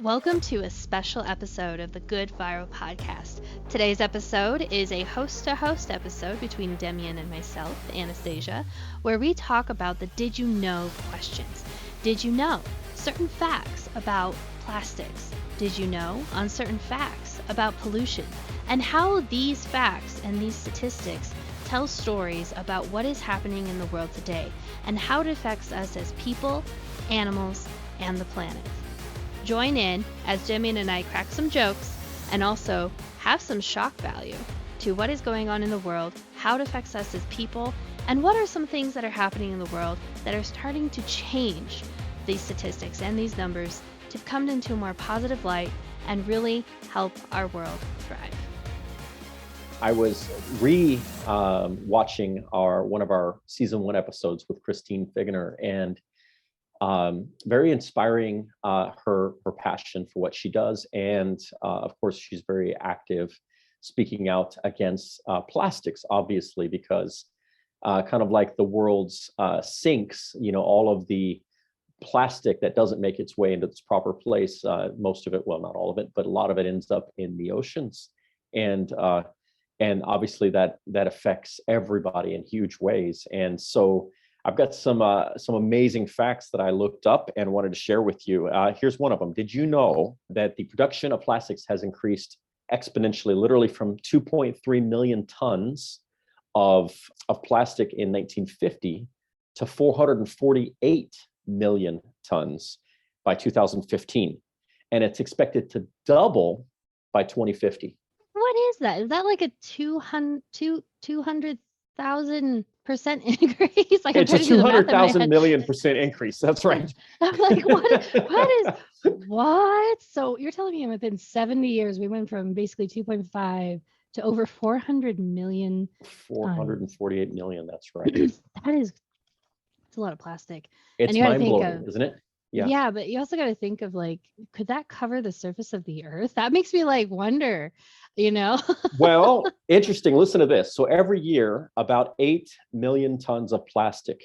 Welcome to a special episode of the GoodViral podcast. Today's episode is a host-to-host episode between Demian and myself, Anastasia, where we talk about the did you know questions. Did you know certain facts about plastics? Did you know on certain facts about pollution? And how these facts and these statistics tell stories about what is happening in the world today and how it affects us as people, animals, and the planet. Join in as Demian and I crack some jokes and also have some shock value to what is going on in the world, how it affects us as people, and what are some things that are happening in the world that are starting to change these statistics and these numbers to come into a more positive light and really help our world thrive. I was watching one of our season 1 episodes with Christine Figgener, and very inspiring, her passion for what she does. And of course, she's very active speaking out against plastics, obviously, because kind of like the world's sinks, all of the plastic that doesn't make its way into its proper place, most of it, well, not all of it, but a lot of it ends up in the oceans. And obviously that affects everybody in huge ways. And so I've got some amazing facts that I looked up and wanted to share with you. Here's one of them. Did you know that the production of plastics has increased exponentially, literally from 2.3 million tons of plastic in 1950 to 448 million tons by 2015? And it's expected to double by 2050. What is that? Is that like a 200,000% increase? Like, it's a 200,000 million% increase. That's right. I'm like, what? So you're telling me within 70 years, we went from basically 2.5 to over 400 million. 448 million. That's right. It's a lot of plastic. It's mind-blowing, isn't it? Yeah, but you also got to think of, like, could that cover the surface of the earth? That makes me like wonder, Well, interesting. Listen to this. So every year, about 8 million tons of plastic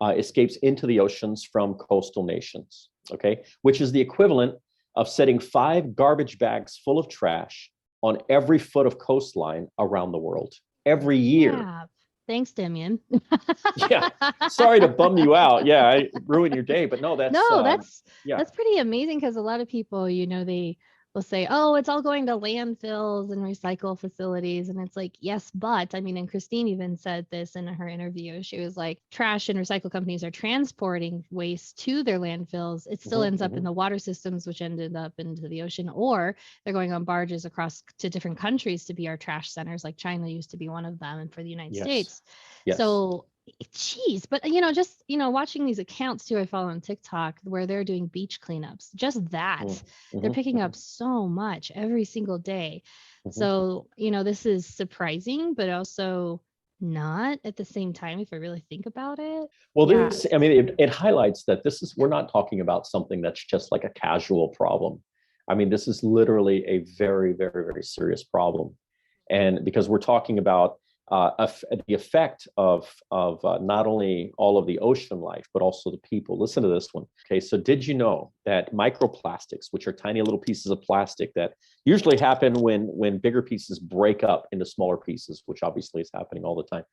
escapes into the oceans from coastal nations, okay? Which is the equivalent of setting 5 garbage bags full of trash on every foot of coastline around the world every year. Yeah. Thanks, Demian. Yeah, sorry to bum you out. Yeah, I ruined your day, but that's pretty amazing, because a lot of people, they will say, oh, it's all going to landfills and recycle facilities. And it's like, yes, but and Christine even said this in her interview. She was like, trash and recycle companies are transporting waste to their landfills. It still ends up in the water systems, which ended up into the ocean, or they're going on barges across to different countries to be our trash centers. Like China used to be one of them, and for the United States. Yes. So, geez, but watching these accounts too, I follow on TikTok where they're doing beach cleanups. Just that, they're picking up so much every single day. So, this is surprising, but also not at the same time, if I really think about it. Well, it highlights that we're not talking about something that's just like a casual problem. This is literally a very, very, very serious problem. And because we're talking about the effect of not only all of the ocean life, but also the people. Listen to this one. Okay, so did you know that microplastics, which are tiny little pieces of plastic that usually happen when bigger pieces break up into smaller pieces, which obviously is happening all the time,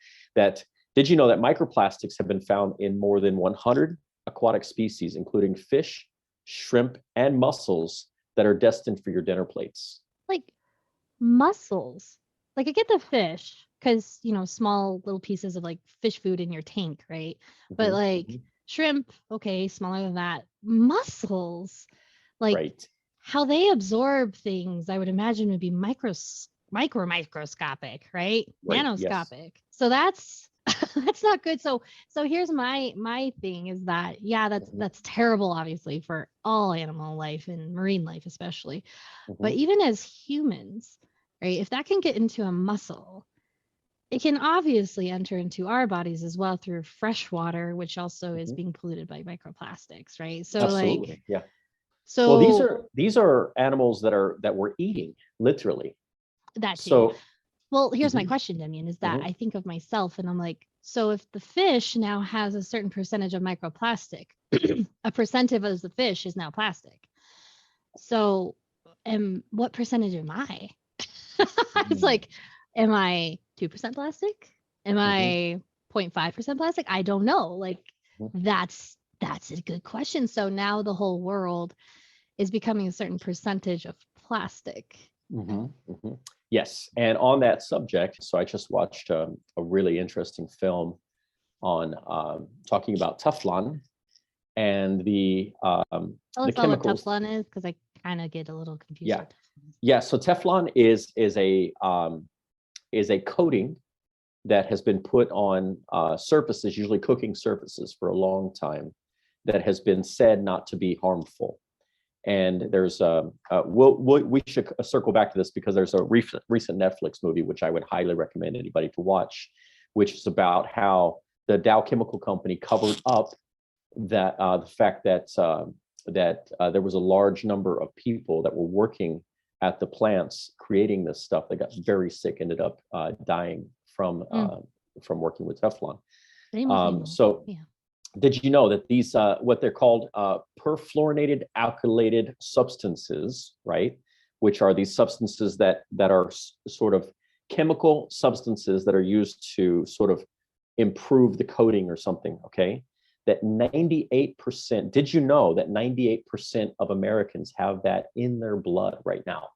did you know that microplastics have been found in more than 100 aquatic species, including fish, shrimp, and mussels that are destined for your dinner plates? Like mussels. Like, I get the fish, because small little pieces of like fish food in your tank, right? But like shrimp, okay, smaller than that. Mussels, like right. How they absorb things, I would imagine, would be microscopic, right? Nanoscopic. Yes. So that's not good. So here's my thing is that, yeah, that's terrible, obviously, for all animal life and marine life especially. But even as humans, right, if that can get into a mussel, it can obviously enter into our bodies as well through fresh water, which also is being polluted by microplastics, right? So absolutely. Yeah. So these are animals that we're eating, literally. That too. So, well, here's my question, Demian, is that I think of myself and I'm like, so if the fish now has a certain percentage of microplastic, a percentage of the fish is now plastic. So, what percentage am I? It's Mm. like, am I 2% plastic? Am Mhm, I 0.5% plastic? I don't know. Like, mhm, that's a good question. So now the whole world is becoming a certain percentage of plastic. mhm, mhm. Yes, and on that subject, so I just watched a really interesting film on talking about Teflon and Tell the us all what chemicals. Teflon is, because I kind of get a little confused Yeah, what Teflon is. yeah. So Teflon is a coating that has been put on surfaces, usually cooking surfaces, for a long time, that has been said not to be harmful. And there's we should circle back to this because there's a recent Netflix movie which I would highly recommend anybody to watch, which is about how the Dow Chemical Company covered up that the fact that there was a large number of people that were working at the plants creating this stuff that got very sick, ended up dying Mm, from working with Teflon. same with me. So Yeah. did you know that these what they're called perfluorinated alkylated substances, right, which are these substances that are sort of chemical substances that are used to sort of improve the coating or something, okay, that 98%, did you know that 98% of Americans have that in their blood right now?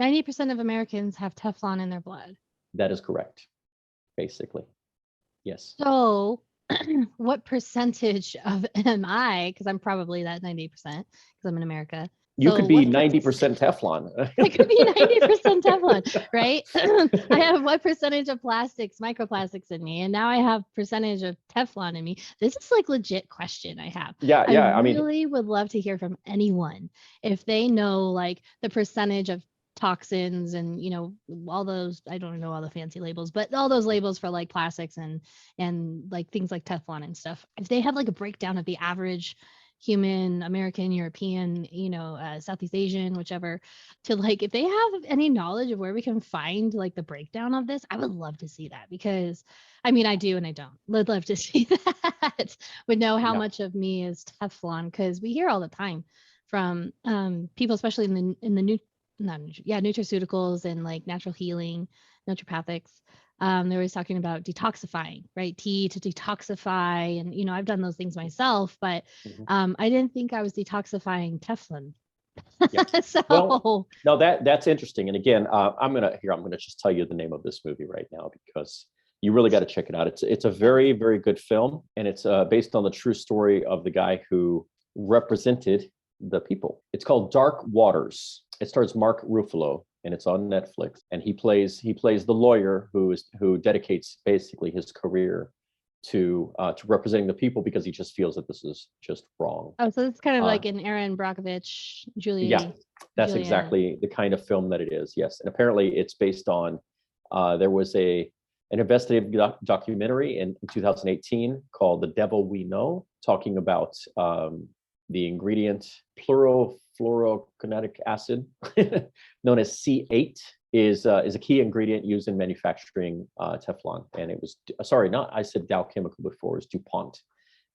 90% of Americans have Teflon in their blood. That is correct, basically. Yes. So, what percentage of am I? Because I'm probably that 90% because I'm in America. You So, could be what 90% Teflon. I could be 90% Teflon, right? I have what percentage of plastics, microplastics in me, and now I have percentage of Teflon in me. This is like legit question I have. Yeah, I yeah. I mean, really would love to hear from anyone if they know like the percentage of toxins and all those, I don't know all the fancy labels, but all those labels for like plastics and like things like Teflon and stuff. If they have like a breakdown of the average human, American, European, Southeast Asian, whichever, to like if they have any knowledge of where we can find like the breakdown of this, I would love to see that because I mean I do and I don't. Would love to see that. Would know how yeah. much of me is Teflon because we hear all the time from people, especially in the new not yeah nutraceuticals and like natural healing, naturopathics. They're always talking about detoxifying, right? Tea to detoxify, and I've done those things myself, but Mhm. I didn't think I was detoxifying Teflon. Yeah. Well, So, no, that's interesting. And again, I'm gonna just tell you the name of this movie right now because you really got to check it out. It's a very, very good film, and it's based on the true story of the guy who represented the people. It's called Dark Waters. It stars Mark Ruffalo, and it's on Netflix. And he plays the lawyer who dedicates basically his career to representing the people because he just feels that this is just wrong. oh, so it's kind of Uh, like an Aaron Brockovich, yeah, that's Julia. exactly the kind of film that it is. Yes, and apparently it's based on. There was an investigative documentary in 2018 called "The Devil We Know," talking about the ingredient plurofluorokinetic acid, known as C8, is a key ingredient used in manufacturing Teflon. And it was sorry, not I said Dow Chemical before. It was DuPont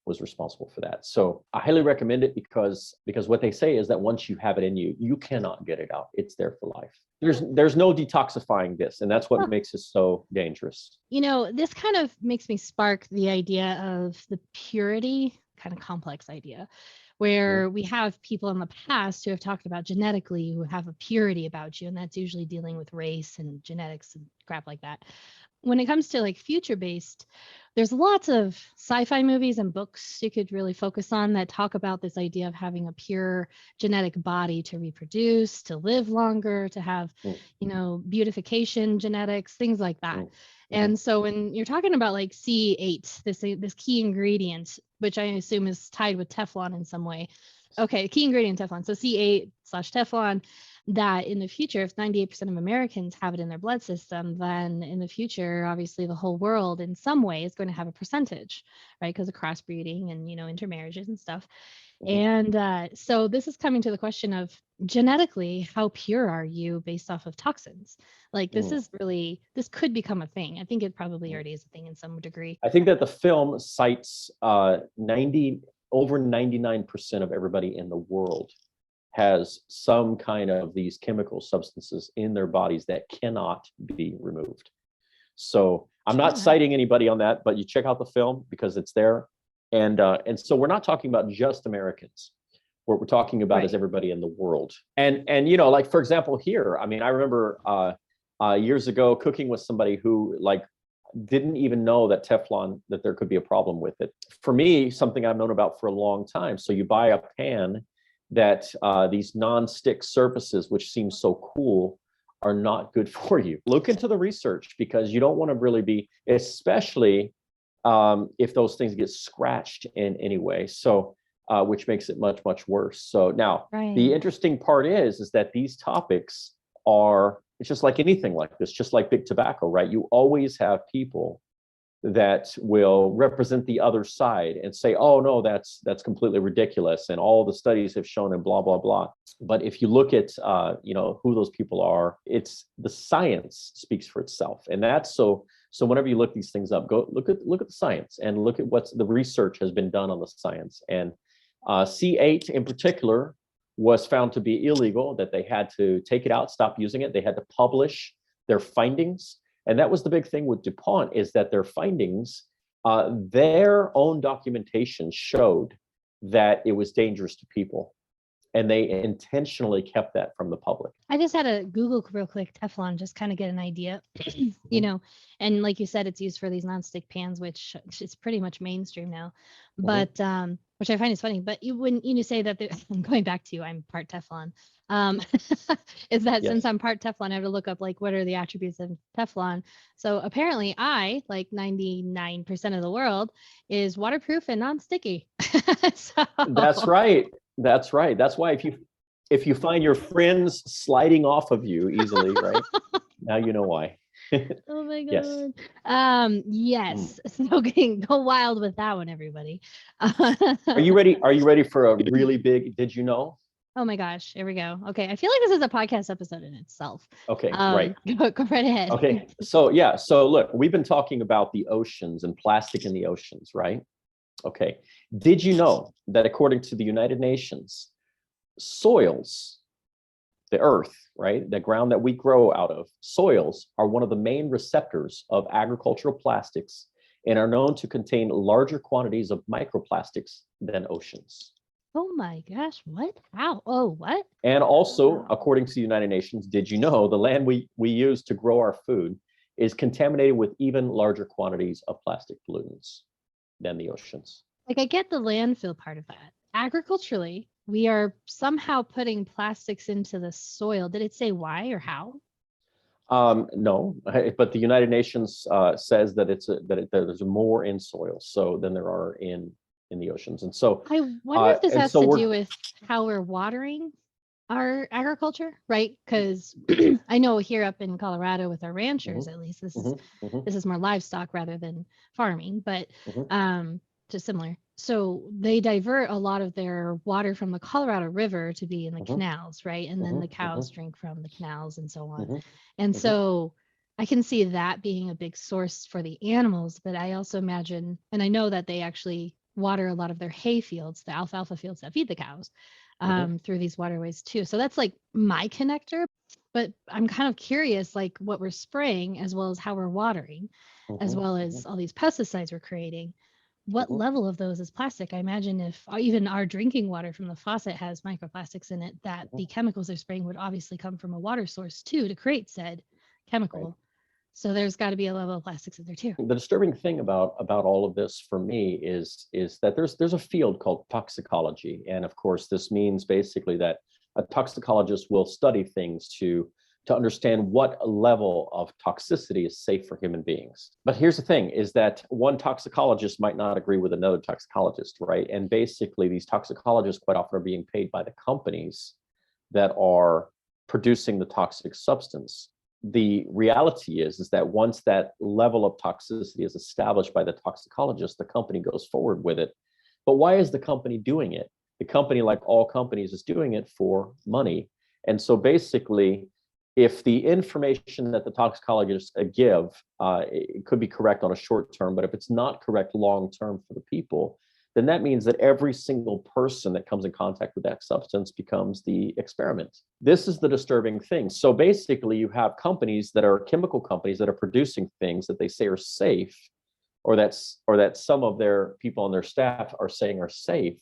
was responsible for that. So I highly recommend it because what they say is that once you have it in you, you cannot get it out. It's there for life. There's no detoxifying this, and that's what Huh. makes it so dangerous. This kind of makes me spark the idea of the purity, kind of complex idea, Mhm. where we have people in the past who have talked about genetically who have a purity about you, and that's usually dealing with race and genetics and crap like that. When it comes to like future based, there's lots of sci-fi movies and books you could really focus on that talk about this idea of having a pure genetic body to reproduce, to live longer, to have, Mm, beautification genetics, things like that. mm, mhm. And so when you're talking about like C8, this key ingredient, which I assume is tied with Teflon in some way. Okay, key ingredient Teflon. So C8/Teflon, that in the future, if 98% of Americans have it in their blood system, then in the future, obviously the whole world in some way is going to have a percentage, right? Because of crossbreeding and, intermarriages and stuff. Mhm. And so this is coming to the question of genetically, how pure are you based off of toxins? Like Mm, this could become a thing. I think it probably mm. already is a thing in some degree. I think that the film cites 90 over 99% of everybody in the world has some kind of these chemical substances in their bodies that cannot be removed. So I'm not citing anybody on that, but you check out the film because it's there. And so we're not talking about just Americans. What we're talking about is everybody in the world. And you know, like for example, here, I mean, I remember years ago cooking with somebody who like didn't even know that Teflon, that there could be a problem with it. For me, something I've known about for a long time. So you buy a pan that these non-stick surfaces, which seem so cool, are not good for you. Look into the research because you don't want to really be, especially if those things get scratched in any way. So, which makes it much, much worse. So now the interesting part is that these topics are, it's just like anything like this, just like big tobacco, right? You always have people that will represent the other side and say, oh no, that's completely ridiculous, and all the studies have shown, and blah blah blah. But if you look at you know, who those people are, it's the science speaks for itself. And that's so whenever you look these things up, go look at the science and look at what's the research has been done on the science. And C8 in particular was found to be illegal, that they had to take it out, stop using it. They had to publish their findings. And that was the big thing with DuPont, is that their findings, their own documentation showed that it was dangerous to people. And they intentionally kept that from the public. I just had a Google real quick Teflon, just kind of get an idea, you know, and like you said, it's used for these nonstick pans, which is pretty much mainstream now, but which I find is funny. But when you say that, I'm going back to, I'm part Teflon, is that since I'm part Teflon, I have to look up like what are the attributes of Teflon. So apparently I, like 99% of the world, is waterproof and non-sticky. So that's right. That's right. That's why if you find your friends sliding off of you easily, right? Now you know why. Oh my God. Yes. So go wild with that one, everybody. Are you ready? Are you ready for a really big did you know? Oh my gosh. Here we go. Okay. I feel like this is a podcast episode in itself. Okay, right. Go right ahead. Okay. So yeah. So look, we've been talking about the oceans and plastic in the oceans, right? Okay. Did you know that according to the United Nations, soils, the earth, right, the ground that we grow out of, soils are one of the main receptors of agricultural plastics and are known to contain larger quantities of microplastics than oceans. Oh my gosh, what? How? Oh, what? And also, according to the United Nations, did you know the land we use to grow our food is contaminated with even larger quantities of plastic pollutants than the oceans? Like, I get the landfill part of that. Agriculturally, we are somehow putting plastics into the soil. Did it say why or how? No, but the United Nations says that there's more in soil than there are in the oceans. And so I wonder if this has to do with how we're watering our agriculture, right? Because I know here up in Colorado with our ranchers, at least this is more livestock rather than farming, but just similar. So they divert a lot of their water from the Colorado River to be in the canals, right? And then the cows drink from the canals and so on. And so I can see that being a big source for the animals, but I also imagine, and I know that they actually water a lot of their hay fields, the alfalfa fields that feed the cows, through these waterways too. So that's like my connector, but I'm kind of curious, like what we're spraying as well as how we're watering, as well as all these pesticides we're creating. What level of those is plastic? I imagine if even our drinking water from the faucet has microplastics in it, that the chemicals they're spraying would obviously come from a water source too to create said chemical. Right. So there's got to be a level of plastics in there too. The disturbing thing about all of this for me is that there's a field called toxicology, and of course this means basically that a toxicologist will study things to understand what level of toxicity is safe for human beings. But here's the thing, is that one toxicologist might not agree with another toxicologist, right? And basically these toxicologists quite often are being paid by the companies that are producing the toxic substance. The reality is that once that level of toxicity is established by the toxicologist, the company goes forward with it. But why is the company doing it? The company, like all companies, is doing it for money. And so basically, if the information that the toxicologists give, it could be correct on a short term, but if it's not correct long term for the people, then that means that every single person that comes in contact with that substance becomes the experiment. This is the disturbing thing. So basically, you have companies that are chemical companies that are producing things that they say are safe, or that some of their people on their staff are saying are safe,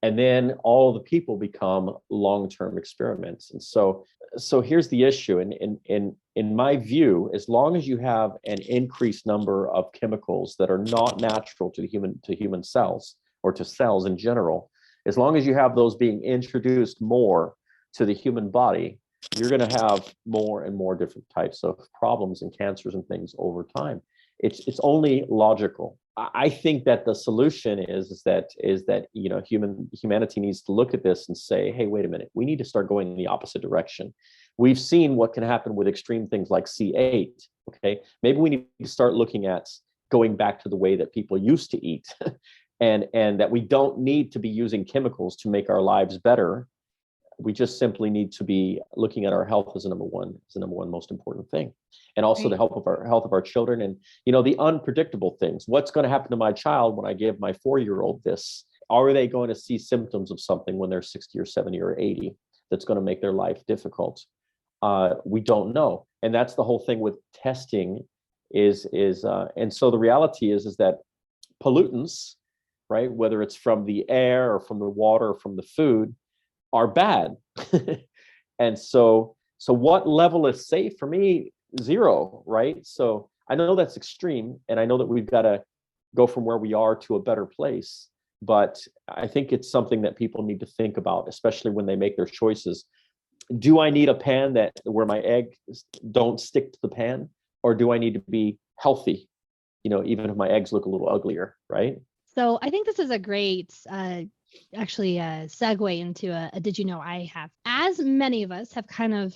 and then all the people become long-term experiments. And so here's the issue. In my view, as long as you have an increased number of chemicals that are not natural to human cells, or to cells in general, as long as you have those being introduced more to the human body, you're going to have more and more different types of problems and cancers and things over time. It's only logical. I think that the solution is that humanity needs to look at this and say, hey, wait a minute, we need to start going in the opposite direction. We've seen what can happen with extreme things like C8. Okay, maybe we need to start looking at going back to the way that people used to eat, and that we don't need to be using chemicals to make our lives better. We just simply need to be looking at our health as the number one most important thing, and also the health of our children, and the unpredictable things. What's going to happen to my child when I give my 4-year-old this? Are they going to see symptoms of something when they're 60 or 70 or 80 that's going to make their life difficult? We don't know, and that's the whole thing with testing. And so the reality is that pollutants, right, whether it's from the air or from the water or from the food, are bad. And so what level is safe? For me, 0, right? So I know that's extreme, and I know that we've got to go from where we are to a better place, but I think it's something that people need to think about, especially when they make their choices. Do I need a pan where my eggs don't stick to the pan, or do I need to be healthy, even if my eggs look a little uglier, right? So I think this is a great segue into a did you know I have. As many of us have kind of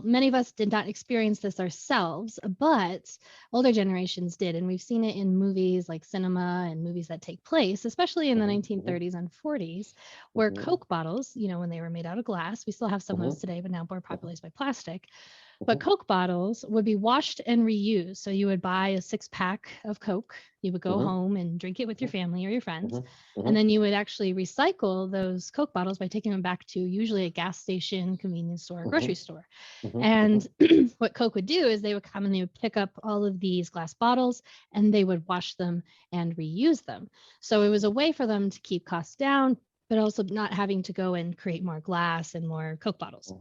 many of us did not experience this ourselves, but older generations did, and we've seen it in movies like cinema and movies that take place, especially in the 1930s and 40s, where Coke bottles, when they were made out of glass, we still have some of those today, but now more popularized by plastic. But Coke bottles would be washed and reused. So you would buy a 6-pack of Coke, you would go home and drink it with your family or your friends, and then you would actually recycle those Coke bottles by taking them back to usually a gas station, convenience store, grocery store. And what Coke would do is they would come and they would pick up all of these glass bottles and they would wash them and reuse them. So it was a way for them to keep costs down, but also not having to go and create more glass and more Coke bottles.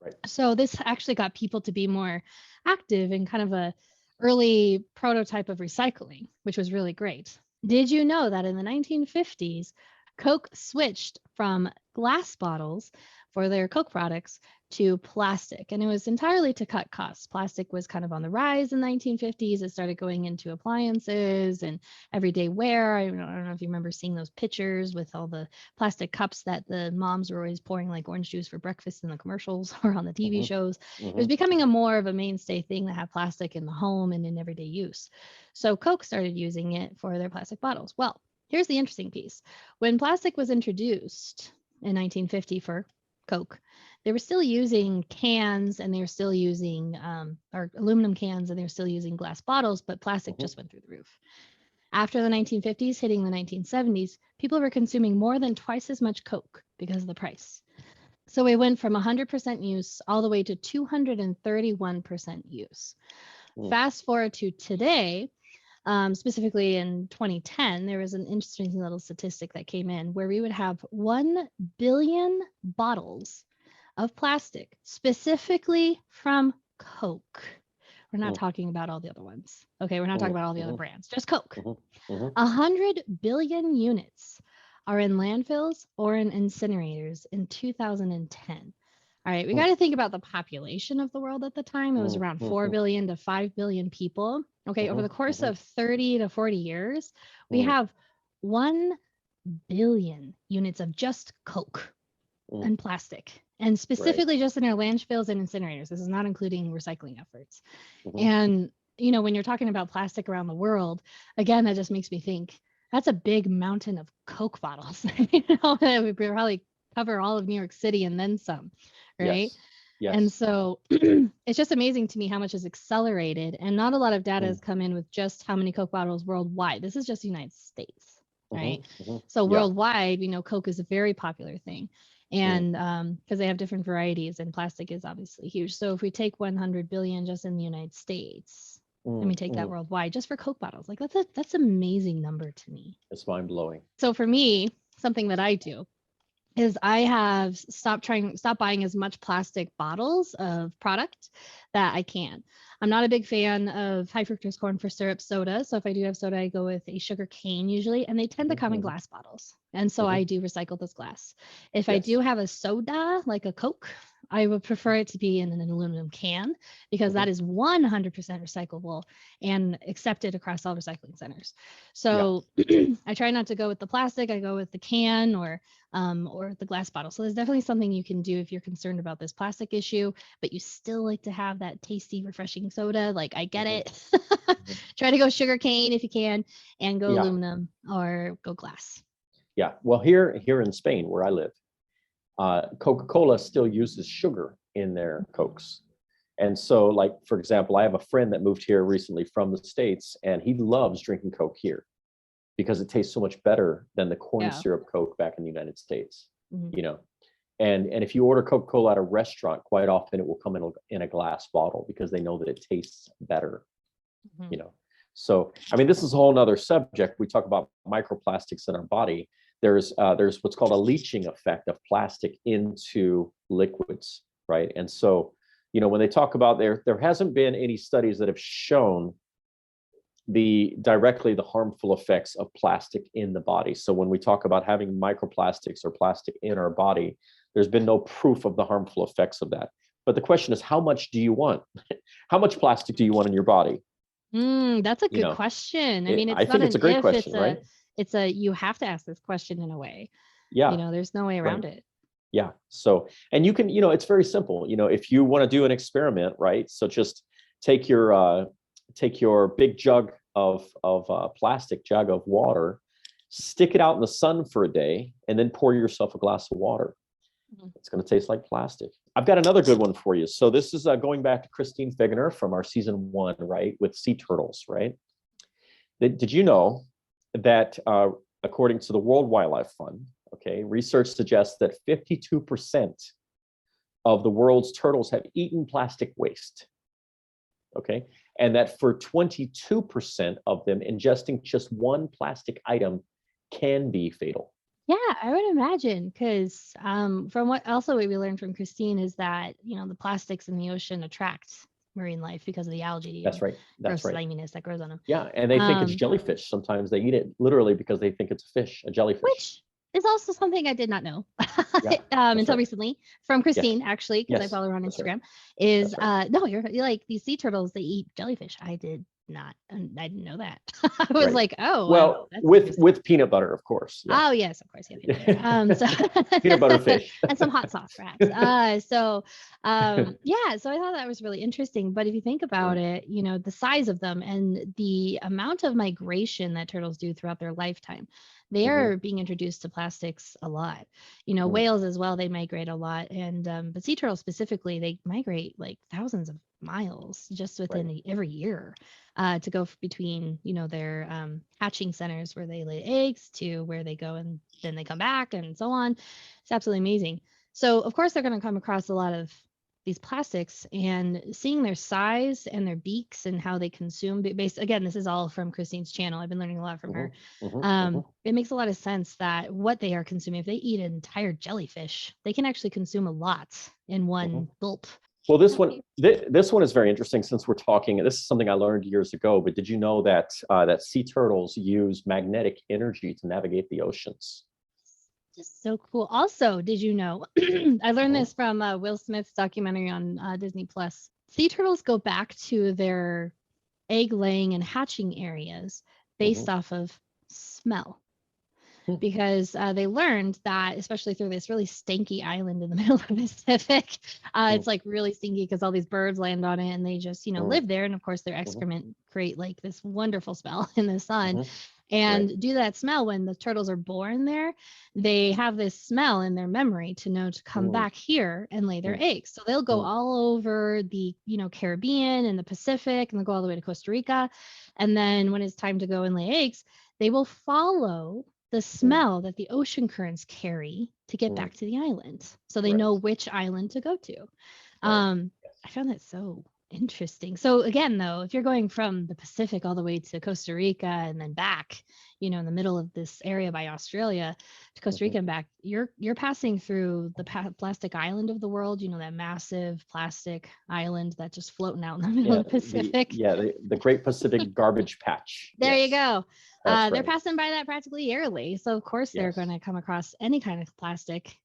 Right. So this actually got people to be more active in kind of a early prototype of recycling, which was really great. Did you know that in the 1950s, Coke switched from glass bottles for their Coke products to plastic? And it was entirely to cut costs. Plastic was kind of on the rise in the 1950s. It started going into appliances and everyday wear. I don't know if you remember seeing those pictures with all the plastic cups that the moms were always pouring like orange juice for breakfast in the commercials or on the TV shows. It was becoming a more of a mainstay thing to have plastic in the home and in everyday use. So Coke started using it for their plastic bottles. Well, here's the interesting piece. When plastic was introduced in 1950 for Coke, they were still using cans, and they were still using or aluminum cans, and they were still using glass bottles, but plastic just went through the roof. After the 1950s, hitting the 1970s, people were consuming more than twice as much Coke because of the price. So we went from 100% use all the way to 231% use. Fast forward to today, specifically in 2010, there was an interesting little statistic that came in where we would have 1 billion bottles of plastic specifically from Coke. We're not talking about all the other ones. Okay, we're not talking about all the other brands, just Coke. 100 billion units are in landfills or in incinerators in 2010. All right, we got to think about the population of the world at the time. It was around 4 billion to 5 billion people. Okay, over the course of 30 to 40 years, we have 1 billion units of just Coke and plastic, and specifically just in our landfills and incinerators. This is not including recycling efforts. And, when you're talking about plastic around the world, again, that just makes me think that's a big mountain of Coke bottles. That would probably cover all of New York City and then some. Right. Yes. And so it's just amazing to me how much is accelerated, and not a lot of data has come in with just how many Coke bottles worldwide. This is just the United States. right? Mhm. So Yeah. worldwide, we know Coke is a very popular thing. Mm, And because they have different varieties, and plastic is obviously huge. So if we take 100 billion just in the United States, and we take that mm. worldwide just for Coke bottles, like that's an amazing number to me. It's mind blowing. So for me, something that I do is I have stopped buying as much plastic bottles of product that I can. I'm not a big fan of high fructose corn for syrup soda. So if I do have soda, I go with a sugar cane usually, and they tend to Hmm. come in glass bottles. And so Hmm. I do recycle this glass. If I do Yes. have a soda, like a Coke, I would prefer it to be in an aluminum can because Hmm. that is 100% recyclable and accepted across all recycling centers. Yeah. So I try not to go with the plastic. I go with the can or the glass bottle. So there's definitely something you can do if you're concerned about this plastic issue, but you still like to have that tasty, refreshing soda. Like I get Hmm. it. Hmm. Try to go sugar cane if you can, and go Yeah. aluminum or go glass. Yeah. Well, here in Spain, where I live, Coca-Cola still uses sugar in their Cokes. And so, like, for example, I have a friend that moved here recently from the States, and he loves drinking Coke here because it tastes so much better than the corn Yeah. syrup Coke back in the United States, Mhm. you know. And if you order Coca-Cola at a restaurant, quite often it will come in a glass bottle because they know that it tastes better, Mhm. you know. So, I mean, this is a whole nother subject. We talk about microplastics in our body. There's what's called a leaching effect of plastic into liquids, right? And so, when they talk about there hasn't been any studies that have shown the harmful effects of plastic in the body. So when we talk about having microplastics or plastic in our body, there's been no proof of the harmful effects of that. But the question is, how much do you want? How much plastic do you want in your body? That's a You good know, question. I mean, I it's not think it's an a great if, question, right? it's a you have to ask this question in a way. Yeah, There's no way right. around it. Yeah. So, and you can, it's very simple. If you want to do an experiment, right? So just take your big jug of plastic jug of water, stick it out in the sun for a day, and then pour yourself a glass of water. Mhm. It's going to taste like plastic. I've got another good one for you. So this is going back to Christine Figgener from our season 1, right, with sea turtles, right? Did you know that according to the World Wildlife Fund, okay, research suggests that 52% of the world's turtles have eaten plastic waste, okay, and that for 22% of them, ingesting just one plastic item can be fatal. Yeah, I would imagine because from what also what we learned from Christine is that the plastics in the ocean attract marine life because of the algae That's and right. That's gross right. sliminess that grows on them. Yeah, and they think it's jellyfish. Sometimes they eat it literally because they think it's a fish, a jellyfish. Which is also something I did not know Yeah, that's until right. recently from Yes, Christine, actually, because I yes, follow her on that's right. Instagram. Is That's right. no, you're like these sea turtles, they eat jellyfish. I did not, and I didn't know that. I was Right. like, oh wow, Well, that's with interesting. with peanut butter, of course. Yeah. Oh yes, of course, yeah, peanut butter. So Peanut butter fish. and some hot sauce, perhaps. Yeah, so I thought that was really interesting. But if you think about it, the size of them and the amount of migration that turtles do throughout their lifetime, they Mhm. are being introduced to plastics a lot. Mm. Whales as well, they migrate a lot, and but sea turtles specifically, they migrate like thousands of miles just Right. within every year to go between their hatching centers where they lay eggs to where they go and then they come back and so on. It's absolutely amazing. So of course they're going to come across a lot of these plastics, and seeing their size and their beaks and how they consume based, again, this is all from Christine's channel. I've been learning a lot from her. Mhm. Mhm. Mhm. It makes a lot of sense that what they are consuming, if they eat an entire jellyfish, they can actually consume a lot in one Mhm. gulp. Well, this one is very interesting since we're talking. This is something I learned years ago. But did you know that sea turtles use magnetic energy to navigate the oceans? Just so cool. Also, did you know? I learned Mhm. this from Will Smith's documentary on Disney Plus. Sea turtles go back to their egg laying and hatching areas based Mhm. off of smell, Hmm. because they learned that, especially through this really stinky island in the middle of the Pacific, Hmm. it's like really stinky because all these birds land on it and they just, Hmm. live there. And of course, their Hmm. excrement create like this wonderful smell in the sun. Hmm. Right. And due to that smell, when the turtles are born there, they have this smell in their memory to know to come Mm. back here and lay their Mm. eggs. So they'll go Mm. all over the, Caribbean and the Pacific, and they'll go all the way to Costa Rica. And then when it's time to go and lay eggs, they will follow the smell that the ocean currents carry to get back to the island. So they know which island to go to. I found that so interesting. So again, though, if you're going from the Pacific all the way to Costa Rica and then back, in the middle of this area by Australia to Costa Rica and back, you're passing through the plastic island of the world, that massive plastic island that's just floating out in the middle of the Pacific. The Great Pacific Garbage Patch. There you go. They're right. passing by that practically yearly. So of course they're going to come across any kind of plastic.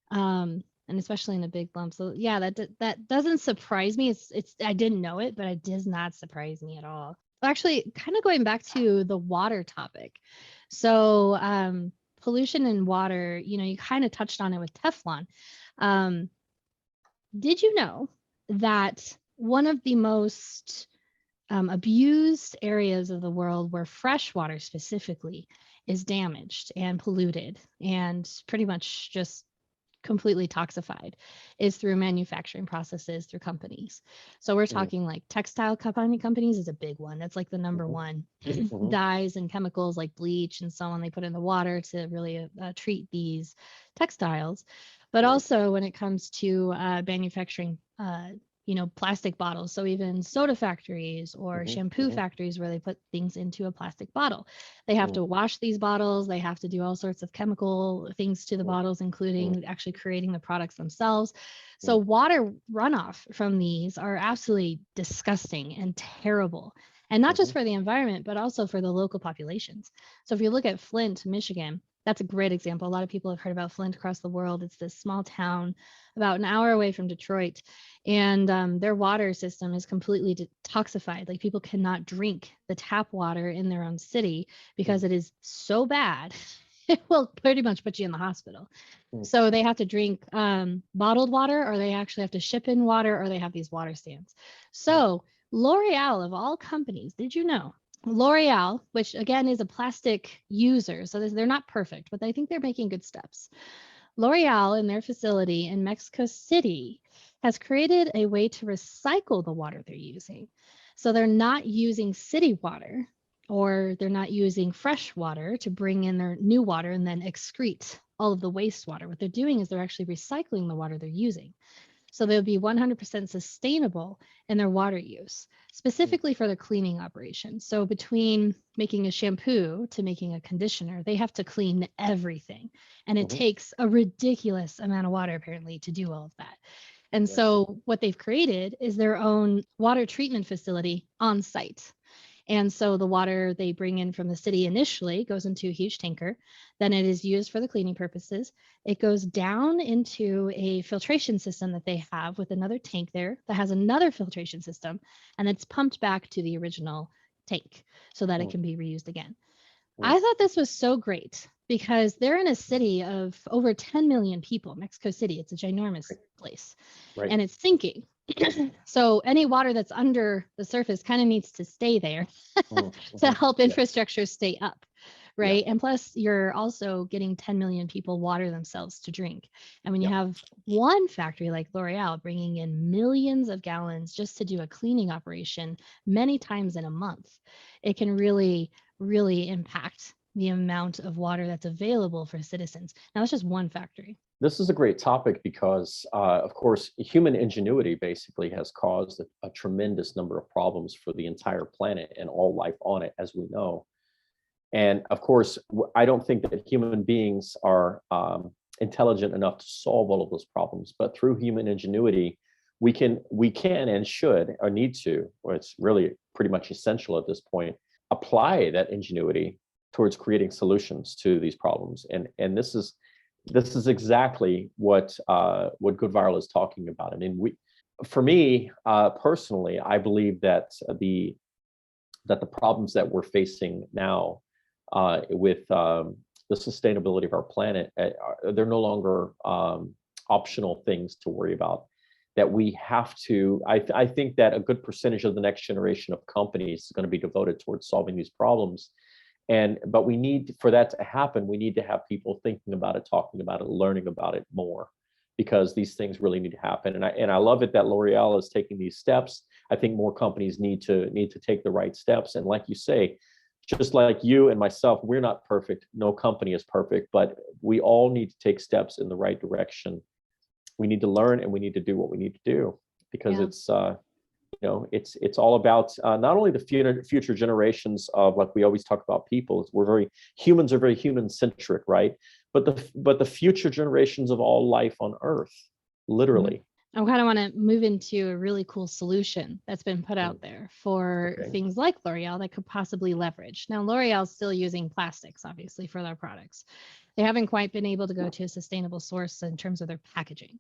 And especially in a big lump. So yeah, that doesn't surprise me. It's I didn't know it, but it does not surprise me at all. Actually, kind of going back to the water topic. So pollution in water, you kind of touched on it with Teflon. Did you know that one of the most abused areas of the world where fresh water specifically is damaged and polluted and pretty much just completely toxified is through manufacturing processes through companies. So we're talking like textile companies is a big one. That's like the number one. Dyes and chemicals like bleach and so on, they put in the water to really treat these textiles. But also when it comes to manufacturing plastic bottles. So even soda factories or shampoo factories where they put things into a plastic bottle. They have to wash these bottles. They have to do all sorts of chemical things to the bottles, including actually creating the products themselves. So water runoff from these are absolutely disgusting and terrible. And not just for the environment, but also for the local populations. So if you look at Flint, Michigan, that's a great example. A lot of people have heard about Flint across the world. It's this small town about an hour away from Detroit. And their water system is completely detoxified. Like people cannot drink the tap water in their own city because it is so bad. It will pretty much put you in the hospital. So they have to drink bottled water, or they actually have to ship in water, or they have these water stands. So L'Oreal, of all companies, did you know? L'Oreal, which again is a plastic user, so they're not perfect, but I think they're making good steps. L'Oreal in their facility in Mexico City has created a way to recycle the water they're using. So they're not using city water, or they're not using fresh water to bring in their new water and then excrete all of the wastewater. What they're doing is they're actually recycling the water they're using. So they'll be 100% sustainable in their water use, specifically for their cleaning operations. So between making a shampoo to making a conditioner, they have to clean everything. And it takes a ridiculous amount of water, apparently, to do all of that. And so what they've created is their own water treatment facility on site. And so the water they bring in from the city initially goes into a huge tanker. Then it is used for the cleaning purposes. It goes down into a filtration system that they have with another tank there that has another filtration system. And it's pumped back to the original tank so that it can be reused again. I thought this was so great because they're in a city of over 10 million people, Mexico City. It's a ginormous place. And it's sinking. So any water that's under the surface kind of needs to stay there to help infrastructure stay up, right? And plus you're also getting 10 million people water themselves to drink. And when you have one factory like L'Oreal bringing in millions of gallons just to do a cleaning operation many times in a month, it can really, really impact the amount of water that's available for citizens. Now, that's just one factory. This is a great topic because, of course, human ingenuity basically has caused a tremendous number of problems for the entire planet and all life on it, as we know. And of course, I don't think that human beings are intelligent enough to solve all of those problems. But through human ingenuity, we can and should or need to, or it's really pretty much essential at this point, apply that ingenuity towards creating solutions to these problems. And this is exactly what GoodViral is talking about. I mean, for me personally, I believe that the problems that we're facing now with the sustainability of our planet, they're no longer optional things to worry about. That we have to. I think that a good percentage of the next generation of companies is going to be devoted towards solving these problems. But we need, for that to happen, we need to have people thinking about it, talking about it, learning about it more, because these things really need to happen. And I love it that L'Oreal is taking these steps. I think more companies need to take the right steps. And like you say, just like you and myself, we're not perfect. No company is perfect, but we all need to take steps in the right direction. We need to learn and we need to do what we need to do, because it's it's all about not only the future generations of, like we always talk about people, humans are very human centric, right? But the future generations of all life on Earth, literally. I kind of want to move into a really cool solution that's been put out there for things like L'Oreal that could possibly leverage. Now, L'Oreal's still using plastics, obviously, for their products. They haven't quite been able to go to a sustainable source in terms of their packaging.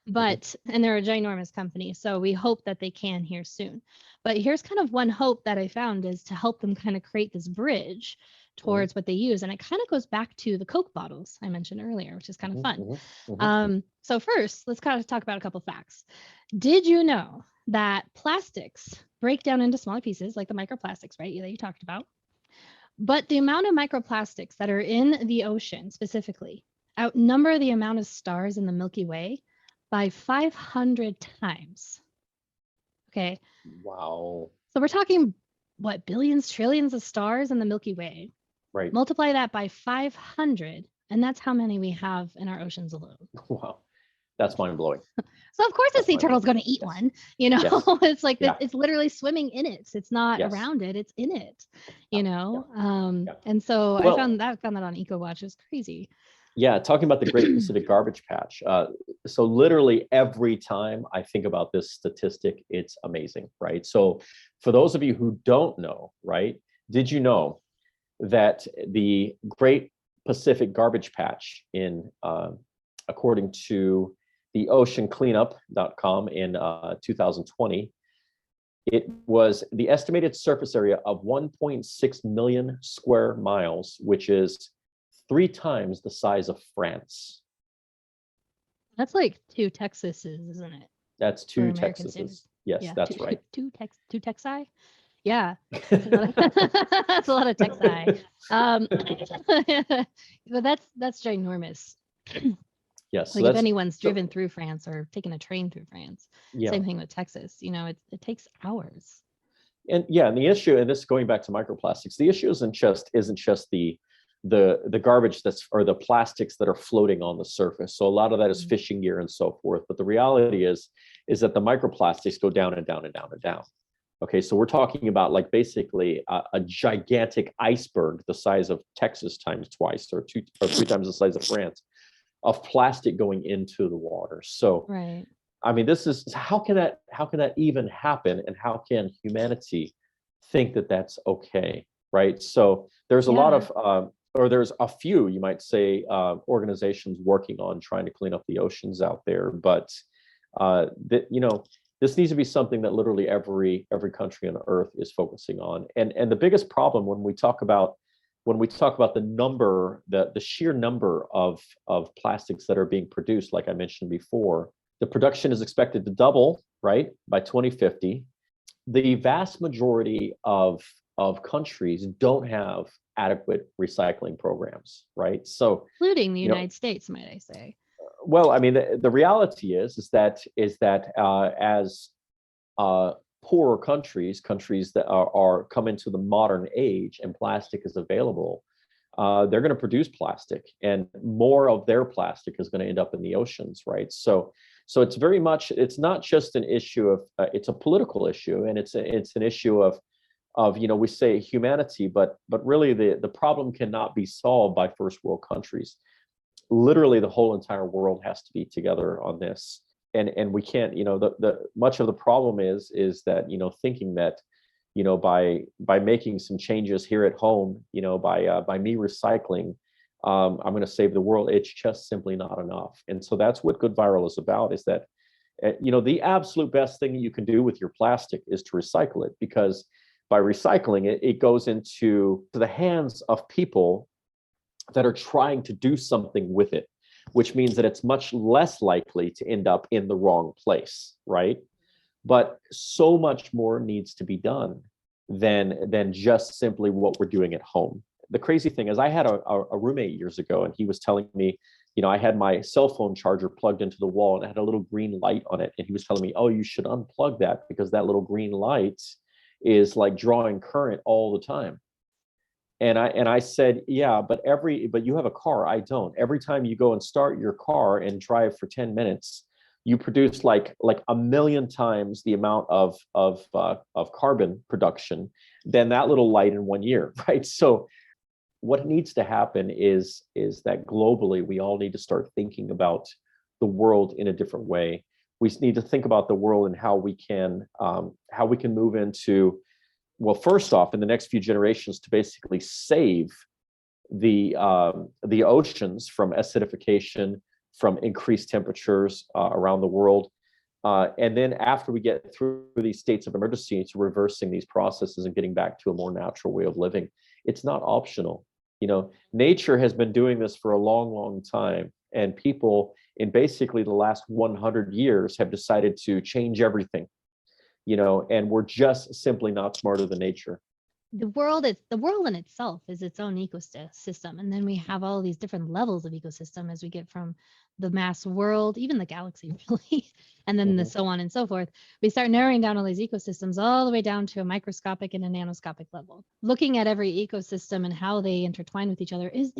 But, and they're a ginormous company, so we hope that they can here soon. But here's kind of one hope that I found, is to help them kind of create this bridge towards what they use. And it kind of goes back to the Coke bottles I mentioned earlier, which is kind of fun. So first, let's kind of talk about a couple facts. Did you know that plastics break down into smaller pieces, like the microplastics, right, that you talked about? But the amount of microplastics that are in the ocean specifically outnumber the amount of stars in the Milky Way by 500 times. Okay. Wow. So we're talking, what, billions, trillions of stars in the Milky Way. Right. Multiply that by 500, and that's how many we have in our oceans alone. Wow. That's mind blowing. So of course the sea turtle is going to eat one, it's like, it's literally swimming in it. It's not around it, it's in it, And so I found that on EcoWatch. Is crazy. Yeah, talking about the Great Pacific Garbage Patch. So literally every time I think about this statistic, it's amazing, right? So for those of you who don't know, right, did you know that the Great Pacific Garbage Patch, according to the oceancleanup.com in 2020, it was the estimated surface area of 1.6 million square miles, which is 3 times the size of France. That's like 2 Texases, isn't it? That's 2 Texases. Yes, that's right. 2 Texi? Yeah. That's a lot of Texi. But that's ginormous. Yes. Like, if anyone's driven through France or taken a train through France, same thing with Texas. It takes hours. And the issue, and this going back to microplastics, the issue isn't just the garbage or the plastics that are floating on the surface. So a lot of that is fishing gear and so forth. But the reality is that the microplastics go down and down and down and down. Okay, so we're talking about like basically a gigantic iceberg the size of Texas times twice, or 2 or 3 times the size of France, of plastic going into the water. So right. I mean, this is how can that even happen, and how can humanity think that that's okay, right? So there's a lot of or there's a few, you might say, organizations working on trying to clean up the oceans out there, but this needs to be something that literally every country on earth is focusing on. And the biggest problem when we talk about the sheer number of plastics that are being produced, like I mentioned before, the production is expected to double, right, by 2050. The vast majority of countries don't have adequate recycling programs, right? So, including the United States, might I say? Well, I mean, the reality is that as poorer countries that are come into the modern age and plastic is available, they're going to produce plastic, and more of their plastic is going to end up in the oceans, right? So it's very much, it's not just an issue of it's a political issue, and it's an issue of we say humanity, but really the problem cannot be solved by first world countries. Literally the whole entire world has to be together on this, and we can't, the much of the problem is that thinking that by making some changes here at home, by me recycling, I'm going to save the world. It's just simply not enough. And so that's what GoodViral is about, is that the absolute best thing you can do with your plastic is to recycle it, because by recycling it, it goes into the hands of people that are trying to do something with it, which means that it's much less likely to end up in the wrong place, right? But so much more needs to be done than just simply what we're doing at home. The crazy thing is, I had a roommate years ago, and he was telling me, I had my cell phone charger plugged into the wall, and it had a little green light on it. And he was telling me, oh, you should unplug that, because that little green light is like drawing current all the time. And I said, yeah, but you have a car, I don't. Every time you go and start your car and drive for 10 minutes, you produce like a million times the amount of carbon production than that little light in 1 year, right? So what needs to happen is that globally we all need to start thinking about the world in a different way. We need to think about the world and how we can move into, well, first off, in the next few generations, to basically save the oceans from acidification, from increased temperatures around the world. And then after we get through these states of emergency, to reversing these processes and getting back to a more natural way of living. It's not optional. Nature has been doing this for a long, long time. And people in basically the last 100 years have decided to change everything, and we're just simply not smarter than nature. The world in itself is its own ecosystem, and then we have all these different levels of ecosystem as we get from the mass world, even the galaxy really, and then the Mhm. so on and so forth. We start narrowing down all these ecosystems all the way down to a microscopic and a nanoscopic level. Looking at every ecosystem and how they intertwine with each other is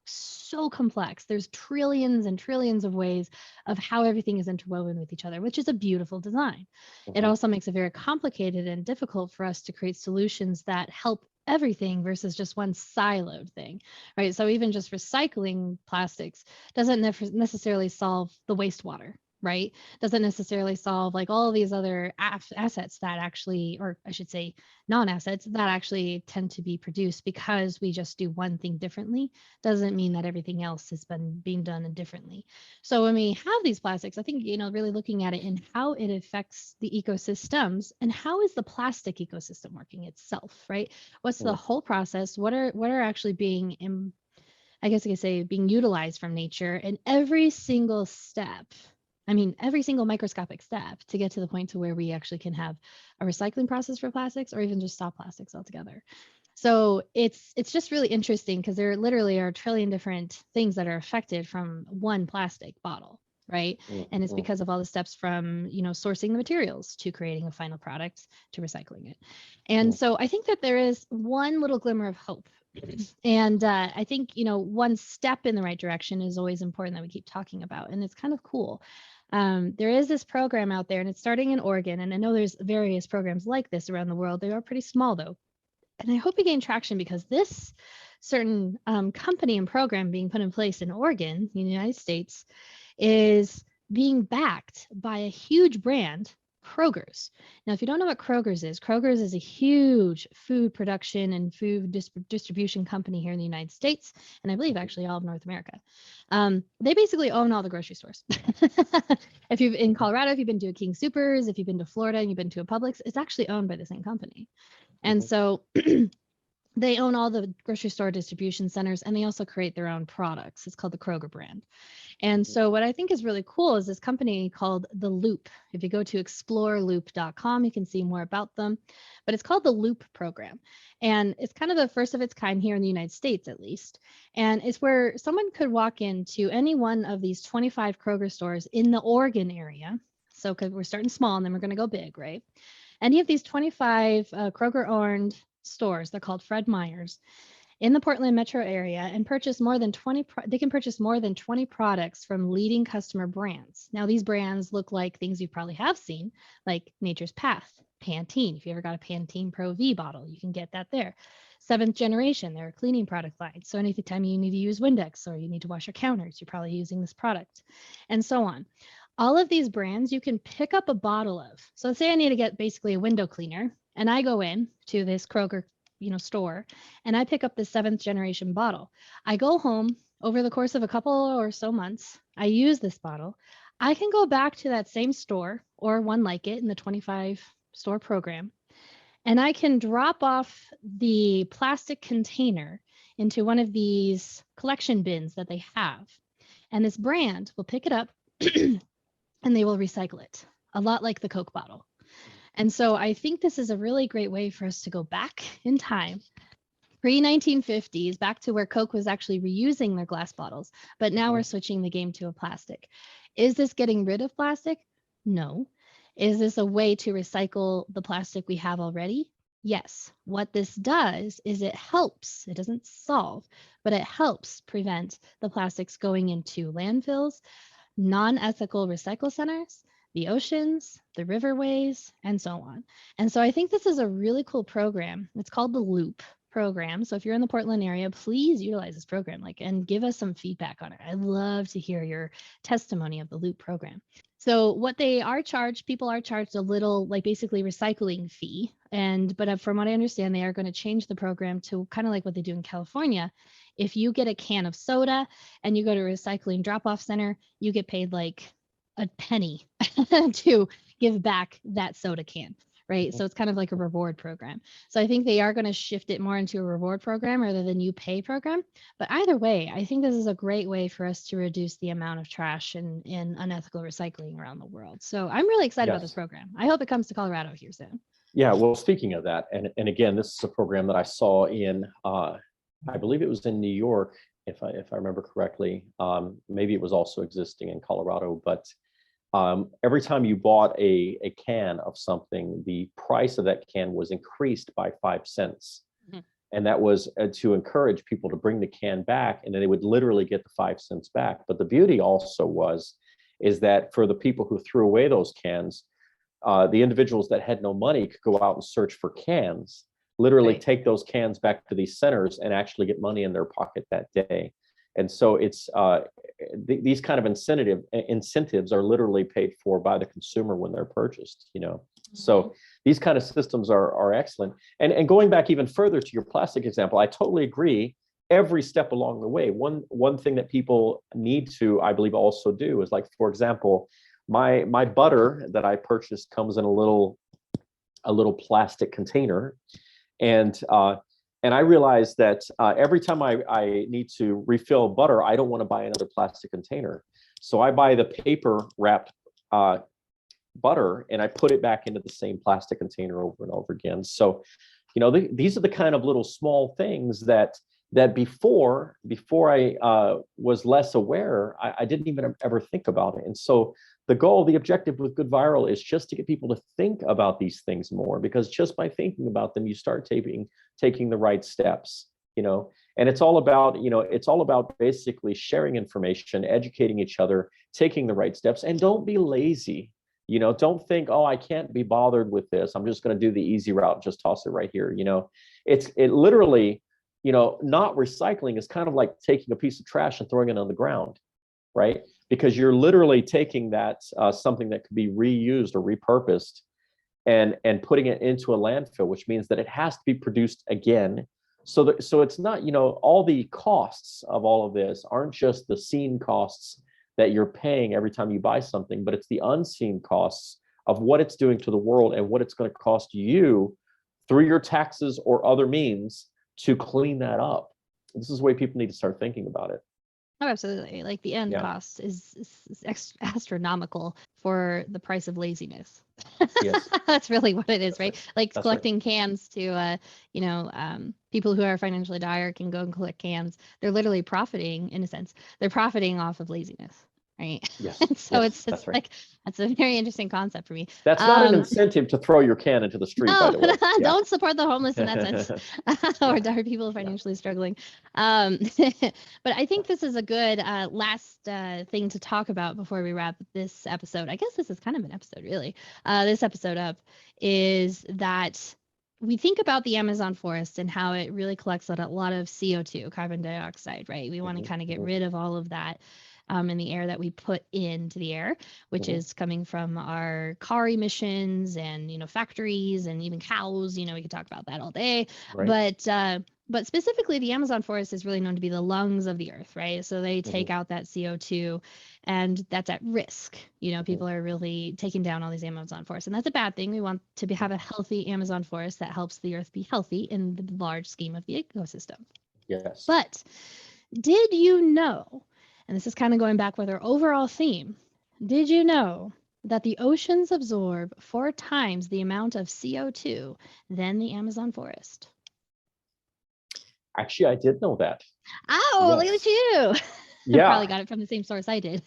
so complex. There's trillions and trillions of ways of how everything is interwoven with each other, which is a beautiful design. It Mhm. also makes it very complicated and difficult for us to create solutions that help everything versus just one siloed thing, right? So even just recycling plastics doesn't necessarily solve the wastewater, right? Doesn't necessarily solve like all of these other assets that actually, or I should say, non-assets that actually tend to be produced because we just do one thing differently. Doesn't mean that everything else has been being done differently. So when we have these plastics, I think, really looking at it and how it affects the ecosystems and how is the plastic ecosystem working itself, right? What's the Mhm. whole process? What are actually being I guess I could say being utilized from nature in every single step. I mean, every single microscopic step to get to the point to where we actually can have a recycling process for plastics or even just stop plastics altogether. So it's just really interesting because there literally are a trillion different things that are affected from one plastic bottle, right? And it's Mhm. because of all the steps from, sourcing the materials to creating a final product to recycling it. And Mhm. so I think that there is one little glimmer of hope. And I think, one step in the right direction is always important that we keep talking about. And it's kind of cool. There is this program out there and it's starting in Oregon. And I know there's various programs like this around the world. They are pretty small though. And I hope we gain traction because this certain company and program being put in place in Oregon, in the United States, is being backed by a huge brand, Kroger's. Now, if you don't know what Kroger's is a huge food production and food distribution company here in the United States, and I believe Mhm. actually all of North America. They basically own all the grocery stores. If you've in Colorado, if you've been to a King Supers, if you've been to Florida and you've been to a Publix, it's actually owned by the same company. And Mhm. so they own all the grocery store distribution centers and they also create their own products. It's called the Kroger brand. And Mhm. so what I think is really cool is this company called The Loop. If you go to exploreloop.com, you can see more about them. But it's called the Loop program. And it's kind of the first of its kind here in the United States, at least. And it's where someone could walk into any one of these 25 Kroger stores in the Oregon area. So, because we're starting small and then we're going to go big, right? Any of these 25 Kroger owned stores, they're called Fred Meyers, in the Portland metro area and purchase more than 20 they can purchase more than 20 products from leading customer brands. Now these brands look like things you probably have seen, like Nature's Path, Pantene. If you ever got a Pantene Pro V bottle, you can get that there. Seventh Generation, they're a cleaning product line. So anytime you need to use Windex or you need to wash your counters, you're probably using this product, and so on. All of these brands you can pick up a bottle of. So say I need to get basically a window cleaner and I go in to this Kroger, store and I pick up the seventh generation bottle. I go home over the course of a couple or so months. I use this bottle. I can go back to that same store or one like it in the 25 store program and I can drop off the plastic container into one of these collection bins that they have. And this brand will pick it up and they will recycle it, a lot like the Coke bottle. And so I think this is a really great way for us to go back in time, pre 1950s, back to where Coke was actually reusing their glass bottles, but now we're Mhm. switching the game to a plastic. Is this getting rid of plastic? No. Is this a way to recycle the plastic we have already? Yes, what this does is it helps, it doesn't solve, but it helps prevent the plastics going into landfills, non-ethical recycle centers, the oceans, the riverways, and so on. And so I think this is a really cool program. It's called the Loop program. So if you're in the Portland area, please utilize this program, and give us some feedback on it. I'd love to hear your testimony of the Loop program. So what they are charged, people are charged a little, like basically recycling fee. But from what I understand, they are going to change the program to kind of like what they do in California. If you get a can of soda and you go to a recycling drop-off center, you get paid like a penny to give back that soda can, right? So it's kind of like a reward program. So I think they are going to shift it more into a reward program rather than you pay program. But either way, I think this is a great way for us to reduce the amount of trash and unethical recycling around the world. So I'm really excited about this program. I hope it comes to Colorado here soon. Yeah, well, speaking of that, and again, this is a program that I saw in, I believe it was in New York, if I remember correctly. Maybe it was also existing in Colorado, but every time you bought a can of something, the price of that can was increased by 5 cents. Mm-hmm. And that was to encourage people to bring the can back, and then they would literally get the 5 cents back. But the beauty also is that for the people who threw away those cans, the individuals that had no money could go out and search for cans, literally take those cans back to these centers and actually get money in their pocket that day. And so it's these kind of incentives are literally paid for by the consumer when they're purchased, Mm-hmm. So these kind of systems are excellent. And going back even further to your plastic example, I totally agree. Every step along the way, one thing that people need to, I believe, also do is, like, for example, my butter that I purchased comes in a little plastic container, and I realized that every time I need to refill butter, I don't want to buy another plastic container. So I buy the paper wrapped butter, and I put it back into the same plastic container over and over again. So, these are the kind of little small things that before I was less aware, I didn't even ever think about it. And so the objective with GoodViral is just to get people to think about these things more, because just by thinking about them, you start taking the right steps, and it's all about basically sharing information, educating each other, taking the right steps, and don't be lazy. Don't think, oh, I can't be bothered with this, I'm just going to do the easy route, just toss it right here. It literally, not recycling is kind of like taking a piece of trash and throwing it on the ground, right? Because you're literally taking that something that could be reused or repurposed and putting it into a landfill, which means that it has to be produced again. So it's not, all the costs of all of this aren't just the seen costs that you're paying every time you buy something, but it's the unseen costs of what it's doing to the world and what it's going to cost you through your taxes or other means to clean that up. This is the way people need to start thinking about it. Oh, absolutely. Like the end cost is astronomical for the price of laziness. Yes. That's really what it is, right? Like that's collecting cans to, people who are financially dire can go and collect cans. They're literally profiting, in a sense. They're profiting off of laziness, right? Yes. So it's right. Like, that's a very interesting concept for me. That's not an incentive to throw your can into the street, by the way. Don't support the homeless in that sense, or dire people financially struggling. But I think this is a good last thing to talk about before we wrap this episode. I guess this is kind of an episode, really. This episode up is that we think about the Amazon forest and how it really collects a lot of CO2, carbon dioxide, right? We want to kind of get rid of all of that in the air that we put into the air, which is coming from our car emissions and, factories and even cows. We could talk about that all day. Right. But specifically, the Amazon forest is really known to be the lungs of the earth, right? So they take out that CO2, and that's at risk. People are really taking down all these Amazon forests, and that's a bad thing. We want to have a healthy Amazon forest that helps the earth be healthy in the large scheme of the ecosystem. Yes. But did you know, and this is kind of going back with our overall theme, did you know that the oceans absorb 4 times the amount of CO2 than the Amazon forest? Actually, I did know that. Oh, yes. Look at you. Yeah. Probably got it from the same source I did.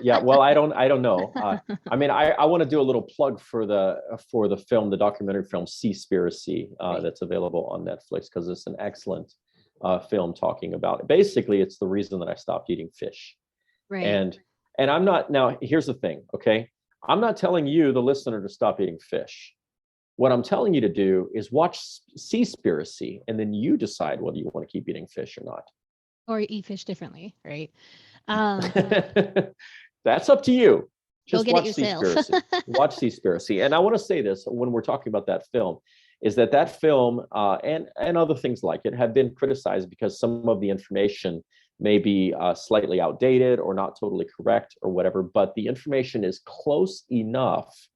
Yeah, well, I don't know. I mean, I want to do a little plug for the film, the documentary film Seaspiracy, Right. that's available on Netflix, because it's an excellent film talking about it. Basically, it's the reason that I stopped eating fish. Right. And I'm not, now here's the thing, okay? I'm not telling you, the listener, to stop eating fish. What I'm telling you to do is watch Seaspiracy, and then you decide whether you want to keep eating fish or not. Or eat fish differently, right? That's up to you. Just Go get watch it yourself. Seaspiracy. Watch Seaspiracy. And I want to say this when we're talking about that film, is that film and other things like it have been criticized because some of the information may be slightly outdated or not totally correct or whatever, but the information is close enough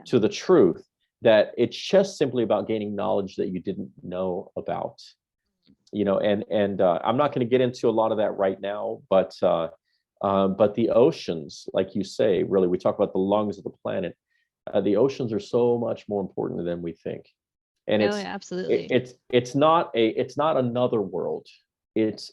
to the truth that it's just simply about gaining knowledge that you didn't know about. And I'm not going to get into a lot of that right now, but the oceans, like you say, really, we talk about the lungs of the planet. The oceans are so much more important than we think, and absolutely. It's not another world. It's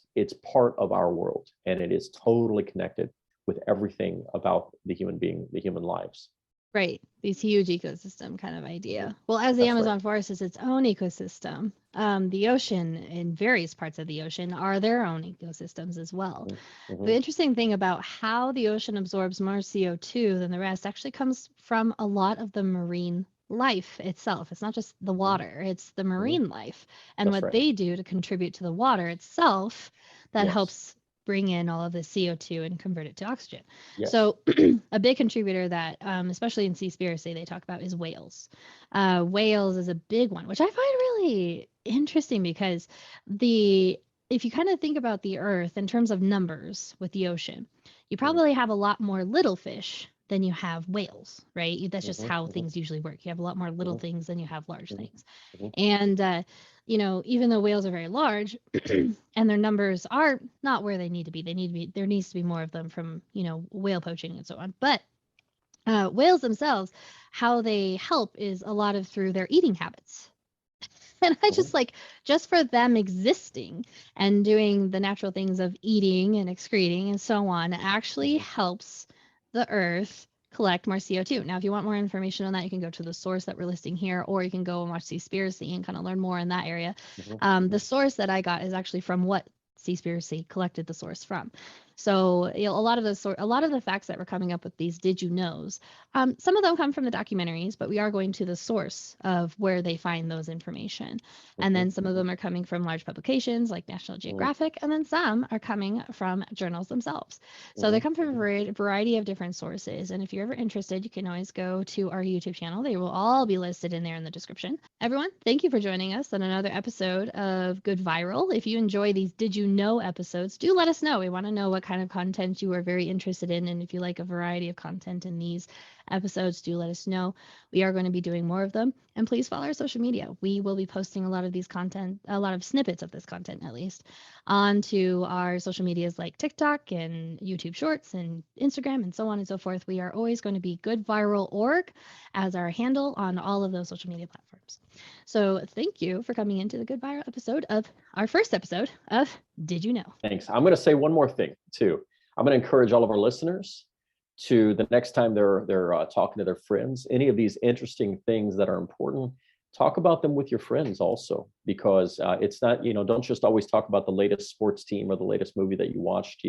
part of our world, and it is totally connected with everything about the human being, the human lives. Right. These huge ecosystem kind of idea. Well, as the Amazon forest is its own ecosystem, the ocean and various parts of the ocean are their own ecosystems as well. The interesting thing about how the ocean absorbs more CO2 than the rest actually comes from a lot of the marine life itself. It's not just the water, it's the marine life and what they do to contribute to the water itself that helps bring in all of the CO2 and convert it to oxygen. So a big contributor that, especially in Seaspiracy, they talk about is whales. Whales is a big one, which I find really interesting because if you kind of think about the Earth in terms of numbers with the ocean, you probably have a lot more little fish than you have whales, right? That's just how things usually work. You have a lot more little things than you have large things. And even though whales are very large and their numbers are not where they need to be, there needs to be more of them from, whale poaching and so on. But whales themselves, how they help is a lot of through their eating habits. And I just for them existing and doing the natural things of eating and excreting and so on actually helps the Earth collect more CO2. Now, if you want more information on that, you can go to the source that we're listing here, or you can go and watch Seaspiracy and kind of learn more in that area. The source that I got is actually from what Seaspiracy collected the source from. So a lot of the facts that we're coming up with these did you knows, some of them come from the documentaries, but we are going to the source of where they find those information. And then some of them are coming from large publications like National Geographic, and then some are coming from journals themselves. So they come from a variety of different sources. And if you're ever interested, you can always go to our YouTube channel. They will all be listed in there in the description. Everyone, thank you for joining us on another episode of Good Viral. If you enjoy these Did You Know episodes, do let us know. We want to know what kind of content you are very interested in, and if you like a variety of content in these episodes, do let us know. We are going to be doing more of them, and please follow our social media. We will be posting a lot of these content, a lot of snippets of this content at least, onto our social medias like TikTok and YouTube Shorts and Instagram and so on and so forth. We are always going to be GoodViral.org as our handle on all of those social media platforms. So thank you for coming into the Good Viral episode of our first episode of Did You Know? Thanks. I'm going to say one more thing too. I'm going to encourage all of our listeners to, the next time they're talking to their friends, any of these interesting things that are important, talk about them with your friends also, because it's not, don't just always talk about the latest sports team or the latest movie that you watched,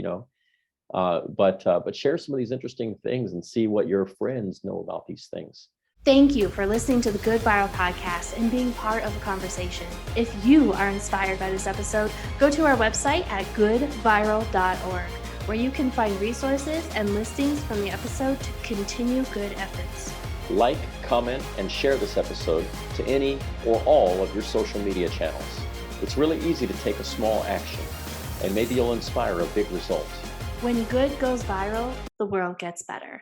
but share some of these interesting things and see what your friends know about these things. Thank you for listening to the Good Viral podcast and being part of the conversation. If you are inspired by this episode, go to our website at goodviral.org, where you can find resources and listings from the episode to continue good efforts. Like, comment, and share this episode to any or all of your social media channels. It's really easy to take a small action, and maybe you'll inspire a big result. When good goes viral, the world gets better.